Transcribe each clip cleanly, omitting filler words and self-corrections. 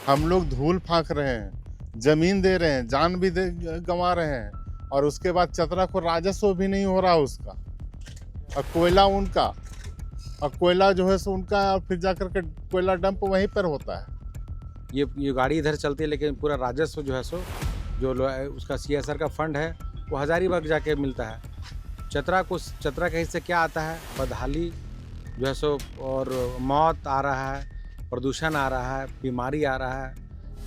हम लोग धूल फाँक रहे हैं, ज़मीन दे रहे हैं, जान भी दे गँवा रहे हैं और उसके बाद चतरा को राजस्व भी नहीं हो रहा उसका। और कोयला उनका, और कोयला जो है सो उनका, और फिर जाकर के कोयला डंप वहीं पर होता है। ये गाड़ी इधर चलती है, लेकिन पूरा राजस्व जो है सो उसका सीएसआर का फंड है वो हज़ारीबाग जाके मिलता है। चतरा के हिस्से क्या आता है? बदहाली जो है सो, और मौत आ रहा है, प्रदूषण आ रहा है, बीमारी आ रहा है,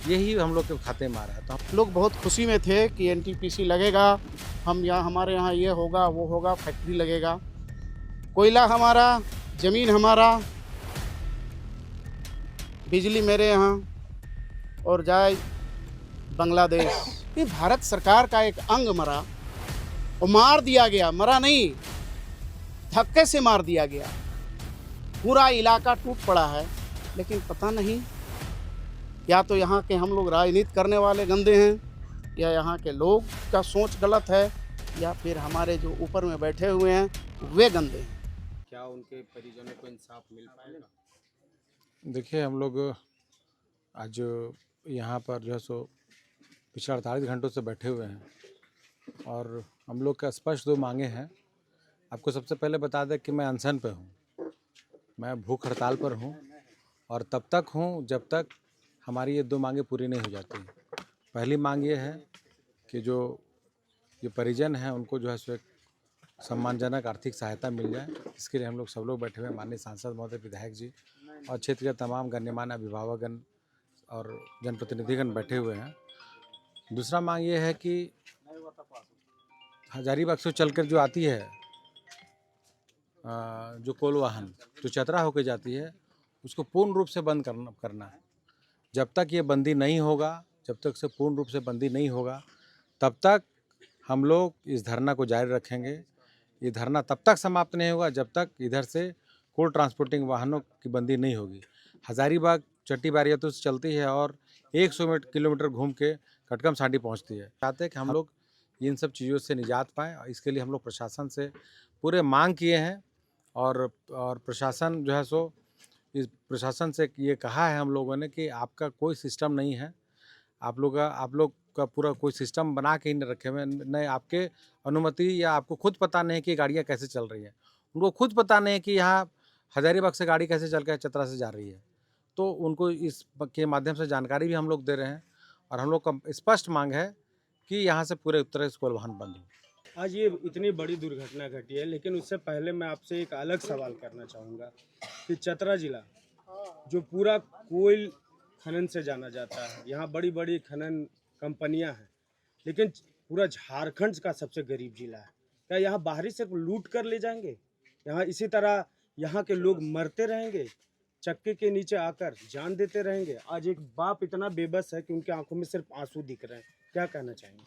यही हम लोग के खाते में आ रहा है। तो लोग बहुत खुशी में थे कि एनटीपीसी लगेगा, हम यहाँ हमारे यहाँ ये होगा वो होगा, फैक्ट्री लगेगा, कोयला हमारा, ज़मीन हमारा, बिजली मेरे यहाँ और जाए बांग्लादेश। ये भारत सरकार का एक अंग मरा और मार दिया गया, मरा नहीं, धक्के से मार दिया गया। पूरा इलाका टूट पड़ा है, लेकिन पता नहीं, या तो यहाँ के हम लोग राजनीति करने वाले गंदे हैं, या यहाँ के लोग का सोच गलत है, या फिर हमारे जो ऊपर में बैठे हुए हैं वे गंदे हैं। क्या उनके परिजनों को इंसाफ मिल पाएगा? देखिए, हम लोग आज यहाँ पर जो है सो पिछले 48 घंटों से बैठे हुए हैं और हम लोग का स्पष्ट 2 मांगे हैं। आपको सबसे पहले बता दें कि मैं अनशन पे हूँ, मैं भूख हड़ताल पर हूँ और तब तक हूँ जब तक हमारी ये 2 मांगे पूरी नहीं हो जाती। पहली मांग ये है कि जो ये परिजन हैं उनको जो है सो एक सम्मानजनक आर्थिक सहायता मिल जाए। इसके लिए हम लोग सब लोग बैठे हुए हैं, माननीय सांसद महोदय, विधायक जी और क्षेत्र के तमाम गण्यमान्य अभिभावकगण और जनप्रतिनिधिगण बैठे हुए हैं। दूसरा मांग ये है कि हजारीबाग से चलकर जो आती है जो कोल वाहन जो चतरा होकर जाती है, उसको पूर्ण रूप से बंद करना है। जब तक ये बंदी नहीं होगा, जब तक से पूर्ण रूप से बंदी नहीं होगा, तब तक हम लोग इस धरना को जारी रखेंगे। ये धरना तब तक समाप्त नहीं होगा जब तक इधर से कोल ट्रांसपोर्टिंग वाहनों की बंदी नहीं होगी। हजारीबाग चट्टी बारियातों से चलती है और 100 किलोमीटर घूम के कटकम सांडी पहुंचती है। चाहते हैं कि हम लोग इन सब चीज़ों से निजात पाएँ और इसके लिए हम लोग प्रशासन से पूरे मांग किए हैं और प्रशासन जो है सो, इस प्रशासन से ये कहा है हम लोगों ने कि आपका कोई सिस्टम नहीं है, आप लोग का पूरा कोई सिस्टम बना के ही नहीं रखे हुए, नहीं आपके अनुमति या आपको खुद पता नहीं कि गाड़ियाँ कैसे चल रही हैं। उनको खुद पता नहीं है कि यहाँ हजारीबाग से गाड़ी कैसे चल के चतरा से जा रही है। तो उनको इस के माध्यम से जानकारी भी हम लोग दे रहे हैं और हम लोग का स्पष्ट मांग है कि यहाँ से पूरे उत्तर कोल वाहन बंद हो। आज ये इतनी बड़ी दुर्घटना घटी है, लेकिन उससे पहले मैं आपसे एक अलग सवाल करना चाहूँगा कि चतरा जिला जो पूरा कोयल खनन से जाना जाता है, यहाँ बड़ी बड़ी खनन कंपनियाँ हैं, लेकिन पूरा झारखंड का सबसे गरीब जिला है। क्या यहाँ बाहरी से लूट कर ले जाएंगे? यहाँ इसी तरह यहाँ के लोग मरते रहेंगे, चक्के के नीचे आकर जान देते रहेंगे? आज एक बाप इतना बेबस है कि उनकी आंखों में सिर्फ आंसू दिख रहे हैं। क्या कहना चाहेंगे?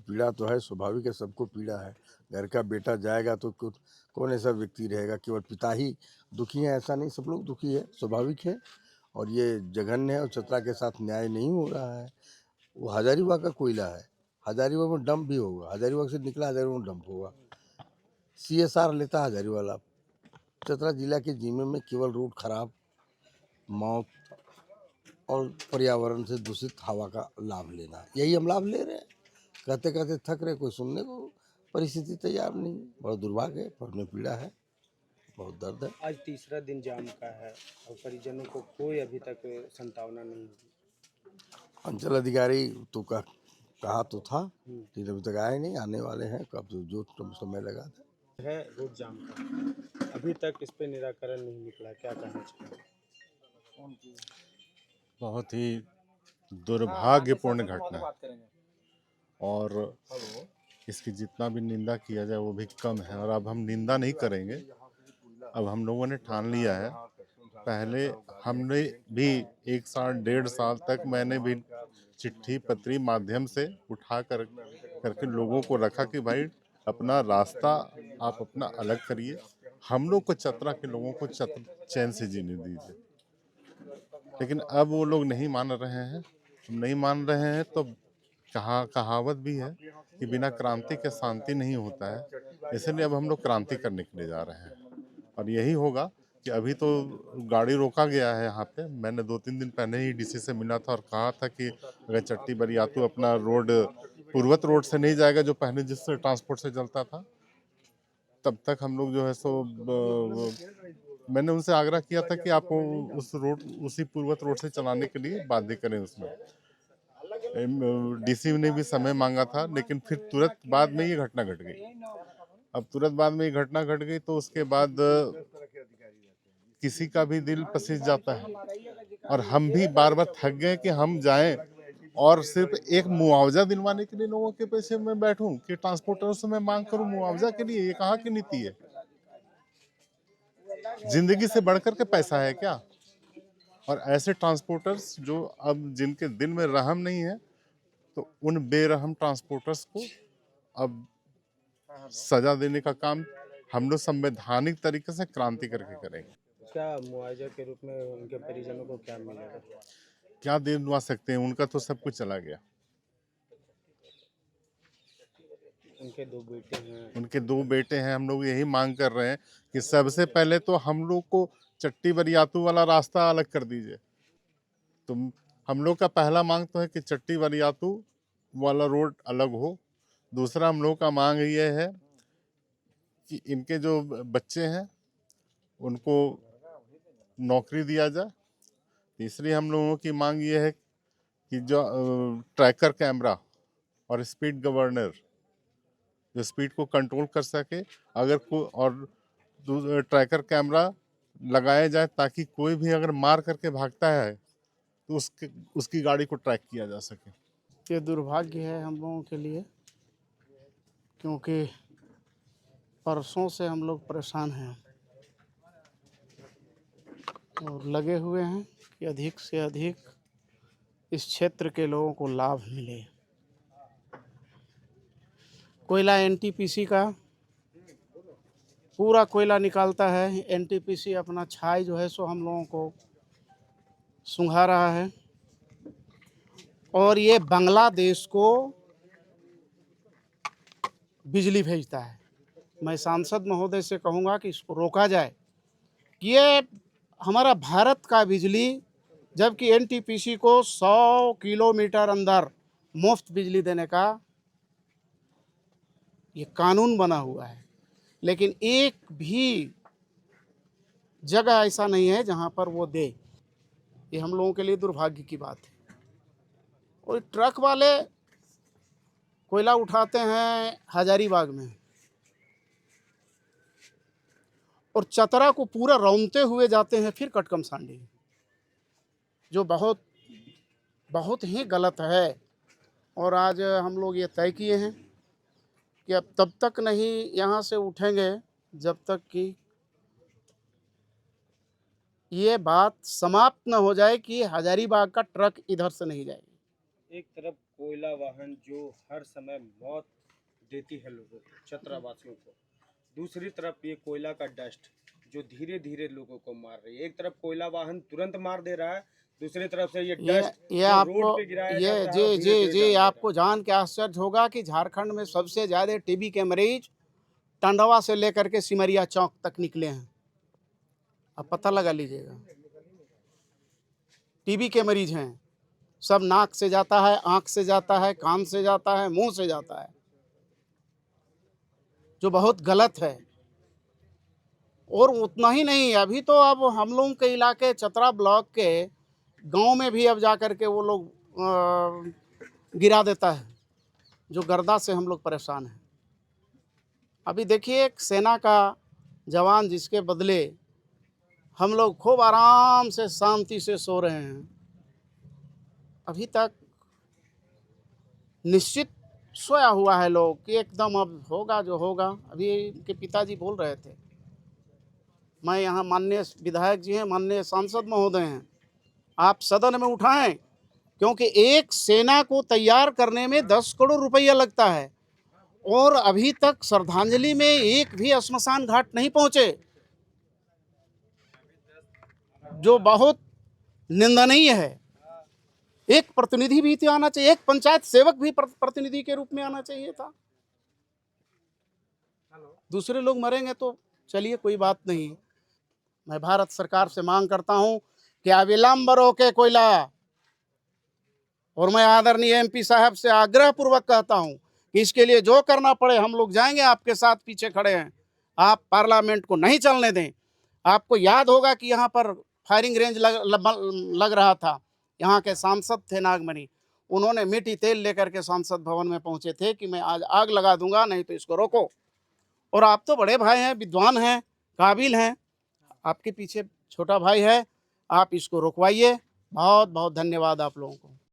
पीड़ा तो है, स्वाभाविक है, सबको पीड़ा है। घर का बेटा जाएगा तो कौन ऐसा व्यक्ति रहेगा? केवल पिता ही दुखी है ऐसा नहीं, सब लोग दुखी है, स्वाभाविक है। और ये जघन्य है और चतरा के साथ न्याय नहीं हो रहा है। वो हजारीबाग का कोयला है, हजारीबाग में डंप भी होगा, हजारीबाग से निकला हजारीबाग में डंप होगा, सीएसआर लेता है हजारीबाग। चतरा जिला के जिम्मे में केवल रोड खराब, मौत और पर्यावरण से दूषित हवा का लाभ लेना, यही हम लाभ ले रहे हैं। कहते कहते थक रहे, कोई सुनने को परिस्थिति तैयार नहीं। बड़ा दुर्भाग्य है, पर में पीड़ा है, बहुत दर्द है। आज तीसरा दिन जाम का है और परिजनों को कोई अभी तक संतावना नहीं हुई। अंचल अधिकारी तो कहा तो था, लेकिन अभी तक आए नहीं, आने वाले हैं, कब जो समय लगा था। है रोड जाम का, अभी तक इस पे निराकरण नहीं निकला, क्या कहना चाहिए? बहुत ही दुर्भाग्यपूर्ण घटना है और इसकी जितना भी निंदा किया जाए वो भी कम है। और अब हम निंदा नहीं करेंगे, अब हम लोगों ने ठान लिया है। पहले हमने भी 1 साल 1.5 साल तक मैंने भी चिट्ठी पत्री माध्यम से उठा करके लोगों को रखा कि भाई अपना रास्ता आप अपना अलग करिए, हम लोग को चतरा के लोगों को चैन से जीने दीजिए। लेकिन अब वो लोग नहीं मान रहे हैं। नहीं मान रहे हैं तो कहावत भी है कि बिना क्रांति के शांति नहीं होता है। इसलिए अब हम लोग क्रांति करने के लिए जा रहे हैं और यही होगा। कि अभी तो गाड़ी रोका गया है यहाँ पे। मैंने 2-3 दिन पहले ही डीसी से मिला था और कहा था कि अगर चट्टी बरियातू अपना रोड पूर्वत रोड से नहीं जाएगा जो पहले जिस ट्रांसपोर्ट से चलता था, तब तक हम लोग जो है सो मैंने उनसे आग्रह किया था कि आपको उस रोड उसी पूर्वत रोड से चलाने के लिए बाध्य करें। उसमें डीसी ने भी समय मांगा था, लेकिन फिर तुरंत बाद में ये घटना घट गई। अब तुरंत बाद में ये घटना घट गई तो उसके बाद किसी का भी दिल पसीज जाता है और हम भी बार बार थक गए कि हम जाएं और सिर्फ एक मुआवजा दिलवाने के लिए लोगों के पैसे में बैठूं कि ट्रांसपोर्टर से मैं मांग करूं मुआवजा के लिए। ये कहाँ की नीति है? जिंदगी से बढ़कर के पैसा है क्या? और ऐसे ट्रांसपोर्टर्स जो अब जिनके दिल में रहम नहीं है, तो उन बेरहम ट्रांसपोर्टर्स को अब सजा देने का काम हम लोग संवैधानिक तरीके से क्रांति करके करेंगे। क्या मुआवजा के रूप में उनके परिजनों को क्या मिलेगा? क्या दिलवा सकते हैं? उनका तो सब कुछ चला गया। उनके 2 बेटे हैं। उनके 2 बेटे हैं। हम लोग यही मांग कर रहे हैं कि सबसे पहले तो हम लोग को चट्टी बरियातू वाला रास्ता अलग कर दीजिए। तो हम लोग का पहला मांग तो है कि चट्टी बरियातू वाला रोड अलग हो। दूसरा हम लोग का मांग ये है कि इनके जो बच्चे हैं उनको नौकरी दिया जाए। तीसरी हम लोगों की मांग ये है कि जो ट्रैकर कैमरा और स्पीड गवर्नर जो स्पीड को कंट्रोल कर सके, अगर और ट्रैकर कैमरा लगाया जाए ताकि कोई भी अगर मार करके भागता है तो उसकी गाड़ी को ट्रैक किया जा सके। ये दुर्भाग्य है हम लोगों के लिए, क्योंकि परसों से हम लोग परेशान हैं और लगे हुए हैं कि अधिक से अधिक इस क्षेत्र के लोगों को लाभ मिले। कोयला एनटीपीसी का पूरा कोयला निकालता है। एनटीपीसी अपना छाई जो है सो हम लोगों को सुंघा रहा है और ये बांग्लादेश को बिजली भेजता है। मैं सांसद महोदय से कहूँगा कि इसको रोका जाए कि ये हमारा भारत का बिजली, जबकि एनटीपीसी को 100 किलोमीटर अंदर मुफ्त बिजली देने का ये कानून बना हुआ है, लेकिन एक भी जगह ऐसा नहीं है जहाँ पर वो दे। ये हम लोगों के लिए दुर्भाग्य की बात है। और ट्रक वाले कोयला उठाते हैं हजारीबाग में और चतरा को पूरा रौंदते हुए जाते हैं फिर कटकमसांडी, जो बहुत बहुत ही गलत है। और आज हम लोग ये तय किए हैं कि अब तब तक नहीं यहाँ से उठेंगे जब तक कि ये बात समाप्त न हो जाए कि हजारीबाग का ट्रक इधर से नहीं जाएगी। एक तरफ कोयला वाहन जो हर समय मौत देती है लोगों को, चतरा वासियों को, दूसरी तरफ ये कोयला का डस्ट जो धीरे धीरे लोगों को मार रही है। एक तरफ कोयला वाहन तुरंत मार दे रहा है, दूसरी तरफ से ये डस्ट ये आपको जी आपको जान के आश्चर्य होगा कि झारखंड में सबसे ज़्यादा टीबी के मरीज टंडवा से लेकर के सिमरिया चौक तक निकले हैं। अब पता लगा लीजिएगा, टीबी के मरीज हैं। सब नाक से जाता है, आँख से जाता है, कान से जाता है, मुंह से जाता है, जो बहुत गलत है। और उतना ही नहीं, अभी तो अब हम लोगों के इलाके चतरा ब्लॉक के गांव में भी अब जा कर के वो लोग गिरा देता है, जो गर्दा से हम लोग परेशान हैं। अभी देखिए एक सेना का जवान जिसके बदले हम लोग खूब आराम से शांति से सो रहे हैं, अभी तक निश्चित सोया हुआ है लोग कि एकदम अब होगा जो होगा। अभी इनके पिताजी बोल रहे थे, मैं यहाँ माननीय विधायक जी हैं, माननीय सांसद महोदय हैं, आप सदन में उठाएं, क्योंकि एक सेना को तैयार करने में 10 करोड़ रुपया लगता है और अभी तक श्रद्धांजलि में एक भी श्मशान घाट नहीं पहुंचे, जो बहुत निंदनीय है। एक प्रतिनिधि भी तो आना चाहिए, एक पंचायत सेवक भी प्रतिनिधि के रूप में आना चाहिए था। दूसरे लोग मरेंगे तो चलिए कोई बात नहीं, मैं भारत सरकार से मांग करता हूं कि अविलंब रोके कोयला। और मैं आदरणीय एमपी साहब से आग्रह पूर्वक कहता हूं कि इसके लिए जो करना पड़े हम लोग जाएंगे, आपके साथ पीछे खड़े हैं। आप पार्लियामेंट को नहीं चलने दें। आपको याद होगा कि यहाँ पर फायरिंग रेंज लग रहा था। यहाँ के सांसद थे नागमणि, उन्होंने मिट्टी तेल लेकर के सांसद भवन में पहुंचे थे कि मैं आज आग लगा दूंगा, नहीं तो इसको रोको। और आप तो बड़े भाई हैं, विद्वान हैं, काबिल हैं, आपके पीछे छोटा भाई है, आप इसको रोकवाइए। बहुत बहुत धन्यवाद आप लोगों को।